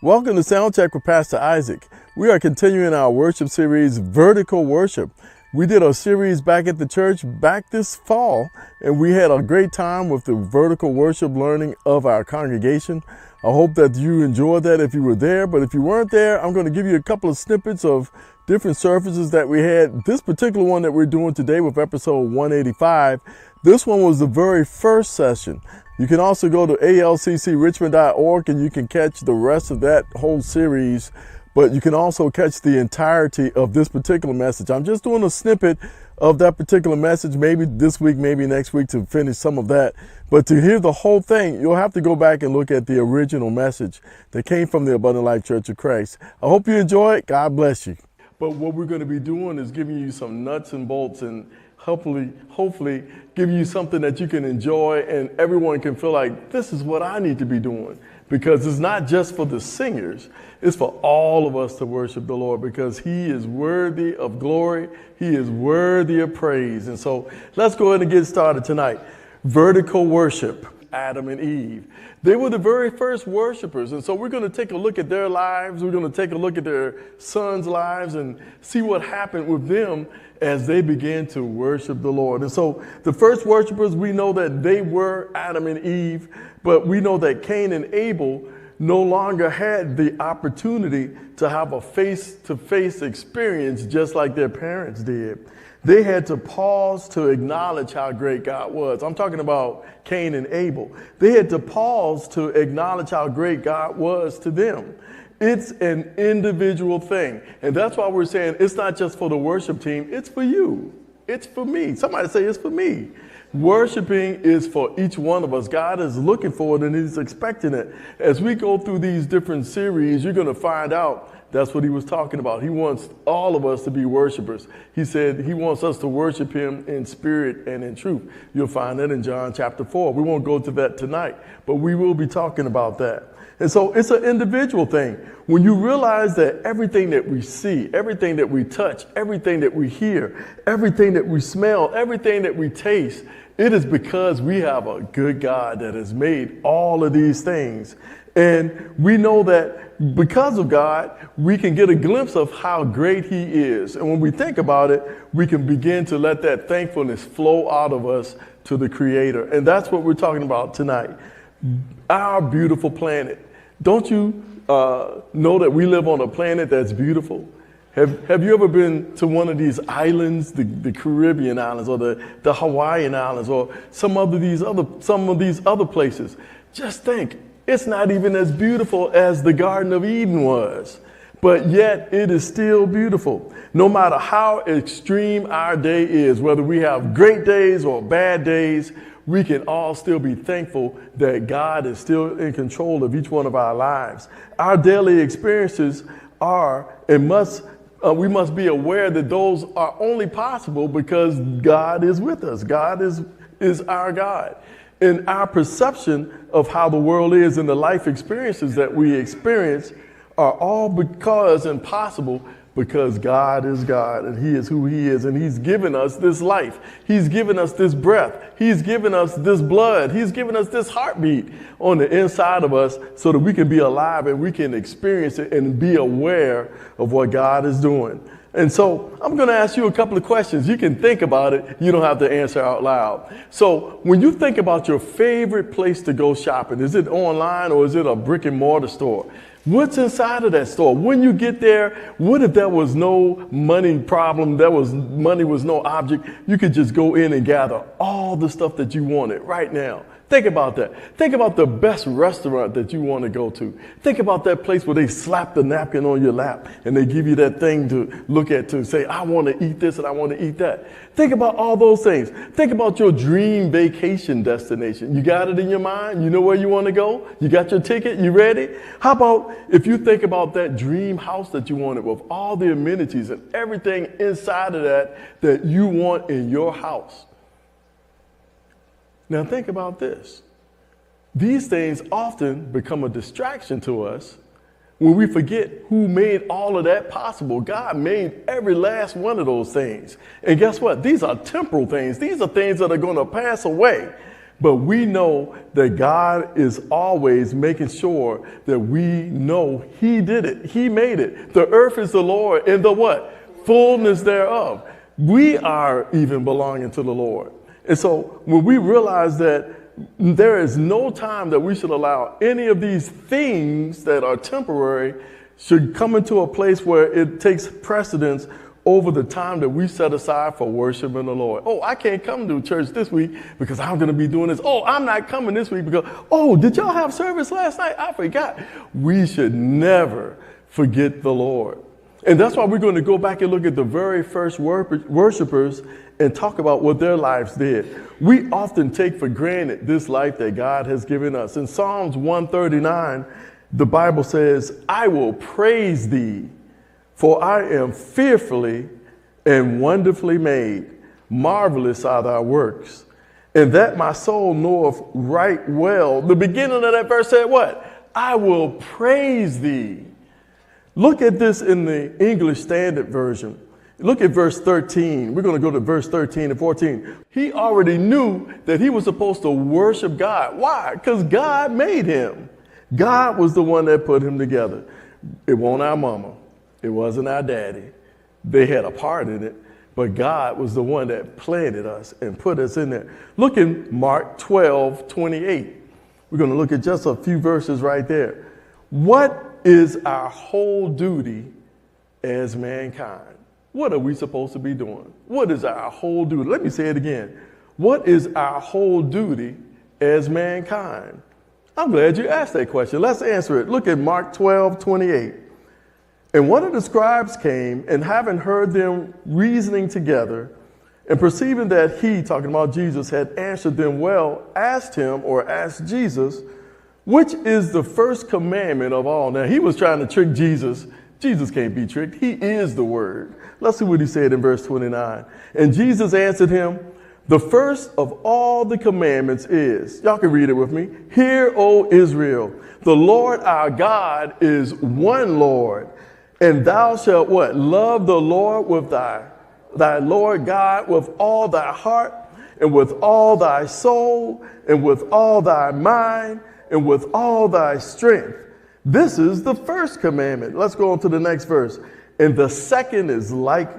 Welcome to Soundcheck with Pastor Isaac. We are continuing our worship series, Vertical Worship. We did a series back at the church back this fall, and we had a great time with the vertical worship learning of our congregation. I hope that you enjoyed that if you were there, but if you weren't there, I'm going to give you a couple of snippets of different services that we had. This particular one that we're doing today with episode 185, this one was the very first session. You can also go to alccchrichmond.org and you can catch the rest of that whole series, but you can also catch the entirety of this particular message. I'm just doing a snippet of that particular message, maybe this week, maybe next week to finish some of that. But to hear the whole thing, you'll have to go back and look at the original message that came from the Abundant Life Church of Christ. I hope you enjoy it. God bless you. But what we're going to be doing is giving you some nuts and bolts and hopefully give you something that you can enjoy and everyone can feel like this is what I need to be doing, because it's not just for the singers, it's for all of us to worship the Lord, because he is worthy of glory. He is worthy of praise. And so let's go ahead and get started tonight. Vertical worship, Adam and Eve. They were the very first worshipers. And so we're going to take a look at their lives. We're going to take a look at their sons' lives and see what happened with them as they began to worship the Lord. And so the first worshipers, we know that they were Adam and Eve, but we know that Cain and Abel no longer had the opportunity to have a face-to-face experience just like their parents did. They had to pause to acknowledge how great God was. I'm talking about Cain and Abel. They had to pause to acknowledge how great God was to them. It's an individual thing. And that's why we're saying it's not just for the worship team, it's for you. It's for me. Somebody say it's for me. Worshiping is for each one of us. God is looking for it and he's expecting it. As we go through these different series, you're going to find out that's what he was talking about. He wants all of us to be worshipers. He said he wants us to worship him in spirit and in truth. You'll find that in John chapter 4. We won't go to that tonight, but we will be talking about that. And so it's an individual thing. When you realize that everything that we see, everything that we touch, everything that we hear, everything that we smell, everything that we taste, it is because we have a good God that has made all of these things. And we know that because of God, we can get a glimpse of how great he is. And when we think about it, we can begin to let that thankfulness flow out of us to the Creator. And that's what we're talking about tonight. Our beautiful planet. Don't you know that we live on a planet that's beautiful? Have you ever been to one of these islands, the Caribbean islands or the Hawaiian islands or some of these other places? Just think, it's not even as beautiful as the Garden of Eden was, but yet it is still beautiful. No matter how extreme our day is, whether we have great days or bad days, we can all still be thankful that God is still in control of each one of our lives. Our daily experiences are and we must be aware that those are only possible because God is with us. God is our God. And our perception of how the world is and the life experiences that we experience are all because and possible because God is God and he is who he is, and he's given us this life. He's given us this breath. He's given us this blood. He's given us this heartbeat on the inside of us so that we can be alive and we can experience it and be aware of what God is doing. And so I'm going to ask you a couple of questions. You can think about it. You don't have to answer out loud. So when you think about your favorite place to go shopping, is it online or is it a brick and mortar store? What's inside of that store? When you get there, what if there was no money problem? Money was no object. You could just go in and gather all the stuff that you wanted right now. Think about that. Think about the best restaurant that you want to go to. Think about that place where they slap the napkin on your lap and they give you that thing to look at to say, I want to eat this and I want to eat that. Think about all those things. Think about your dream vacation destination. You got it in your mind? You know where you want to go? You got your ticket? You ready? How about if you think about that dream house that you wanted with all the amenities and everything inside of that you want in your house? Now think about this. These things often become a distraction to us when we forget who made all of that possible. God made every last one of those things. And guess what? These are temporal things. These are things that are going to pass away. But we know that God is always making sure that we know he did it. He made it. The earth is the Lord and the what? Fullness thereof. We are even belonging to the Lord. And so when we realize that there is no time that we should allow any of these things that are temporary should come into a place where it takes precedence over the time that we set aside for worshiping the Lord. Oh, I can't come to church this week because I'm going to be doing this. Oh, I'm not coming this week because, oh, did y'all have service last night? I forgot. We should never forget the Lord. And that's why we're going to go back and look at the very first worshipers and talk about what their lives did. We often take for granted this life that God has given us. In Psalms 139, the Bible says, I will praise thee, for I am fearfully and wonderfully made. Marvelous are thy works. And that my soul knoweth right well. The beginning of that verse said what? I will praise thee. Look at this in the English Standard Version. Look at verse 13. We're going to go to verse 13 and 14. He already knew that he was supposed to worship God. Why? Because God made him. God was the one that put him together. It wasn't our mama. It wasn't our daddy. They had a part in it, but God was the one that planted us and put us in there. Look in Mark 12:28. We're going to look at just a few verses right there. What is our whole duty as mankind? What are we supposed to be doing? What is our whole duty? Let me say it again. What is our whole duty as mankind? I'm glad you asked that question. Let's answer it. Look at Mark 12:28. And one of the scribes came, and having heard them reasoning together, and perceiving that he, talking about Jesus, had answered them well, asked him, or asked Jesus, which is the first commandment of all? Now, he was trying to trick Jesus. Jesus can't be tricked. He is the Word. Let's see what he said in verse 29. And Jesus answered him, the first of all the commandments is, y'all can read it with me. Hear, O Israel, the Lord our God is one Lord. And thou shalt what? Love the Lord with thy Lord God with all thy heart and with all thy soul and with all thy mind and with all thy strength. This is the first commandment. Let's go on to the next verse. And the second is like,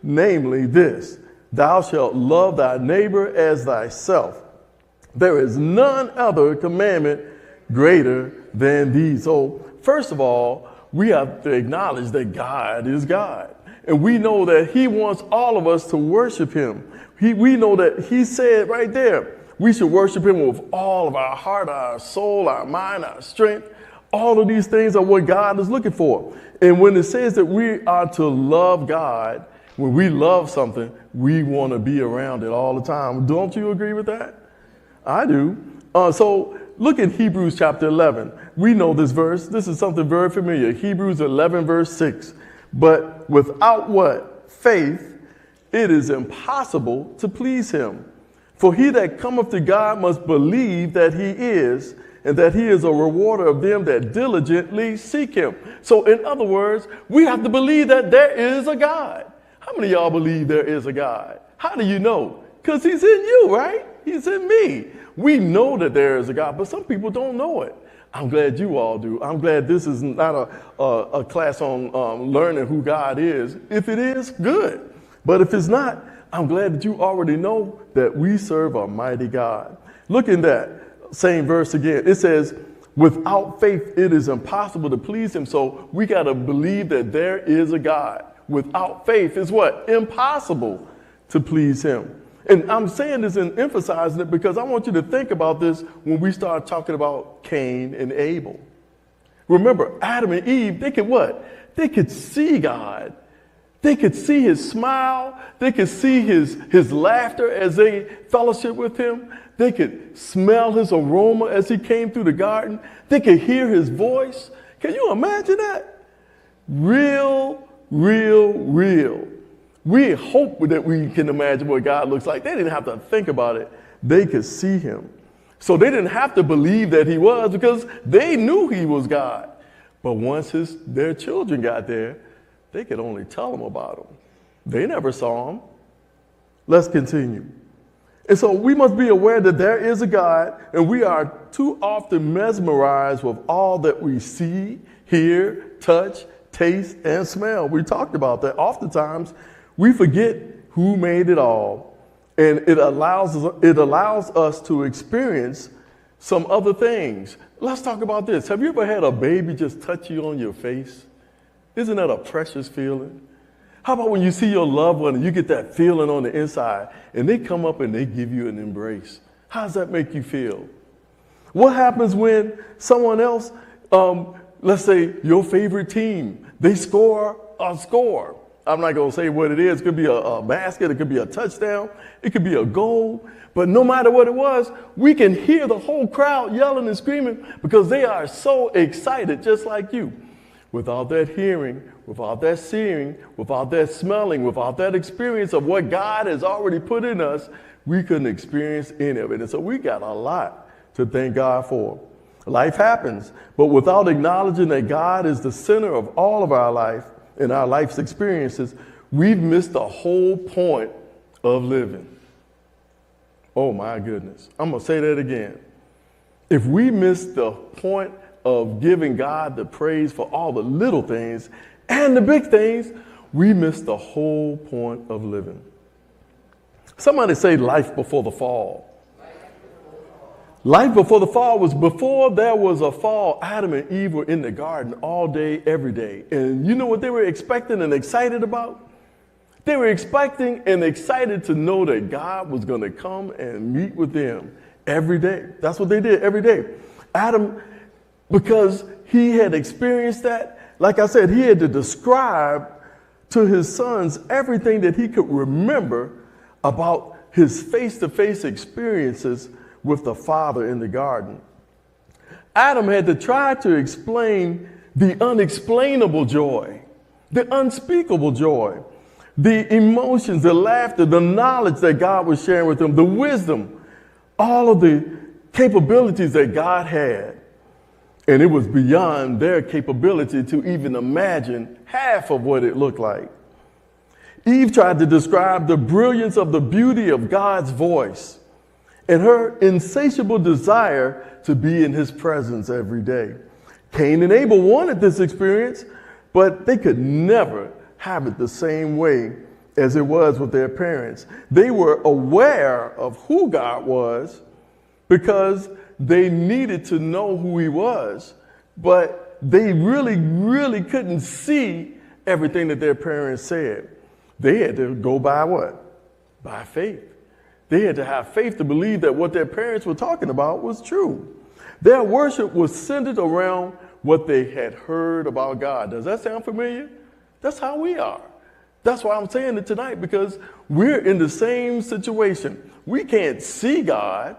namely this, thou shalt love thy neighbor as thyself. There is none other commandment greater than these. So first of all, we have to acknowledge that God is God. And we know that he wants all of us to worship him. We know that he said right there, we should worship him with all of our heart, our soul, our mind, our strength. All of these things are what God is looking for. And when it says that we are to love God, when we love something, we want to be around it all the time. Don't you agree with that? I do. So look at Hebrews chapter 11. We know this verse. This is something very familiar. Hebrews 11 verse 6. But without what? Faith, it is impossible to please him. For he that cometh to God must believe that he is, and that he is a rewarder of them that diligently seek him. So in other words, we have to believe that there is a God. How many of y'all believe there is a God? How do you know? Because he's in you, right? He's in me. We know that there is a God, but some people don't know it. I'm glad you all do. I'm glad this is not a class on learning who God is. If it is, good. But if it's not, I'm glad that you already know that we serve a mighty God. Look in that same verse again. It says, without faith, it is impossible to please him. So we got to believe that there is a God. Without faith is what? Impossible to please him. And I'm saying this and emphasizing it because I want you to think about this when we start talking about Cain and Abel. Remember, Adam and Eve, they could what? They could see God. They could see his smile. They could see his laughter as they fellowship with him. They could smell his aroma as he came through the garden. They could hear his voice. Can you imagine that? Real, real, real. We hope that we can imagine what God looks like. They didn't have to think about it. They could see him. So they didn't have to believe that he was because they knew he was God. But once their children got there, they could only tell him about him. They never saw him. Let's continue. And so we must be aware that there is a God, and we are too often mesmerized with all that we see, hear, touch, taste, and smell. We talked about that. Oftentimes, we forget who made it all, and it allows us to experience some other things. Let's talk about this. Have you ever had a baby just touch you on your face? Isn't that a precious feeling? How about when you see your loved one and you get that feeling on the inside and they come up and they give you an embrace? How does that make you feel? What happens when someone else, let's say your favorite team, they score a score? I'm not going to say what it is. It could be a basket. It could be a touchdown. It could be a goal. But no matter what it was, we can hear the whole crowd yelling and screaming because they are so excited, just like you. Without that hearing, without that seeing, without that smelling, without that experience of what God has already put in us, we couldn't experience any of it. And so we got a lot to thank God for. Life happens, but without acknowledging that God is the center of all of our life and our life's experiences, we've missed the whole point of living. Oh my goodness. I'm going to say that again. If we miss the point of giving God the praise for all the little things and the big things, we miss the whole point of living. Somebody say life before the fall. Life before the fall was before there was a fall. Adam and Eve were in the garden all day, every day. And you know what they were expecting and excited about? They were expecting and excited to know that God was going to come and meet with them every day. That's what they did every day. Adam, because he had experienced that, like I said, he had to describe to his sons everything that he could remember about his face-to-face experiences with the Father in the garden. Adam had to try to explain the unexplainable joy, the unspeakable joy, the emotions, the laughter, the knowledge that God was sharing with them, the wisdom, all of the capabilities that God had. And it was beyond their capability to even imagine half of what it looked like. Eve tried to describe the brilliance of the beauty of God's voice and her insatiable desire to be in his presence every day. Cain and Abel wanted this experience, but they could never have it the same way as it was with their parents. They were aware of who God was because they needed to know who he was, but they really couldn't see everything that their parents said. They had to go by what? By faith. They had to have faith to believe that what their parents were talking about was true. Their worship was centered around what they had heard about God. Does that sound familiar? That's how we are. That's why I'm saying it tonight, because we're in the same situation. We can't see God.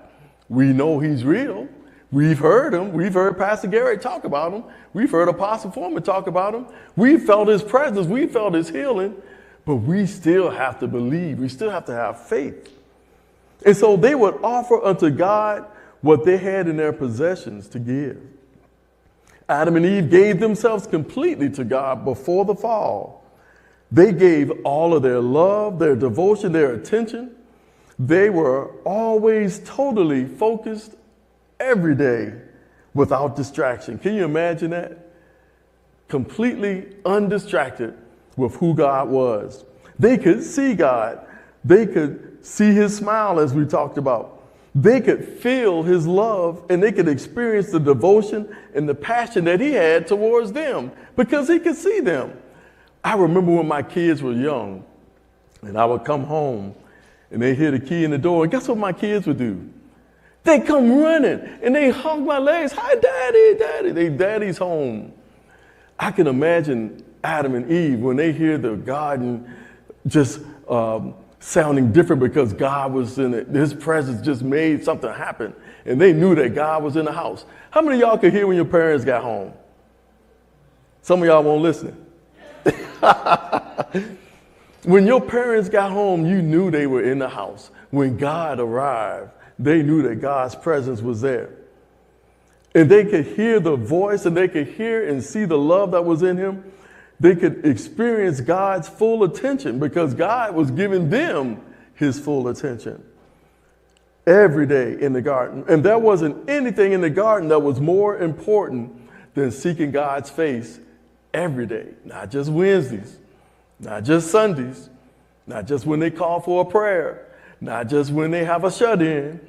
We know he's real. We've heard him. We've heard Pastor Garrett talk about him. We've heard Apostle Foreman talk about him. We felt his presence. We felt his healing. But we still have to believe. We still have to have faith. And so they would offer unto God what they had in their possessions to give. Adam and Eve gave themselves completely to God before the fall. They gave all of their love, their devotion, their attention. They were always totally focused every day without distraction. Can you imagine that? Completely undistracted with who God was. They could see God. They could see his smile, as we talked about. They could feel his love, and they could experience the devotion and the passion that he had towards them because he could see them. I remember when my kids were young and I would come home and they hear the key in the door, and guess what my kids would do? They come running and they hug my legs. Hi, Daddy, Daddy. Daddy's home. I can imagine Adam and Eve when they hear the garden just sounding different because God was in it. His presence just made something happen, and they knew that God was in the house. How many of y'all could hear when your parents got home? Some of y'all won't listen. When your parents got home, you knew they were in the house. When God arrived, they knew that God's presence was there. And they could hear the voice, and they could hear and see the love that was in him. They could experience God's full attention because God was giving them his full attention. every day in the garden. And there wasn't anything in the garden that was more important than seeking God's face every day, not just Wednesdays, not just Sundays, not just when they call for a prayer, not just when they have a shut-in.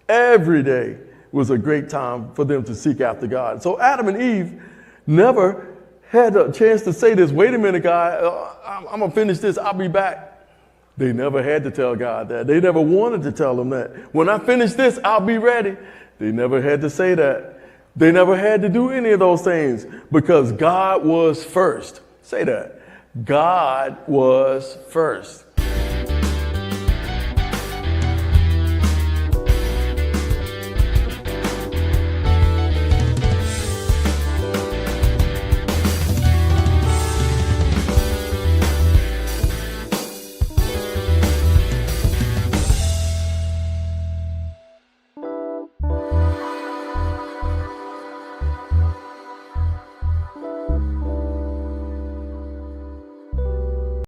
Every day was a great time for them to seek after God. So Adam and Eve never had a chance to say this, wait a minute, God, I'm going to finish this, I'll be back. They never had to tell God that. They never wanted to tell him that. When I finish this, I'll be ready. They never had to say that. They never had to do any of those things because God was first. Say that. God was first.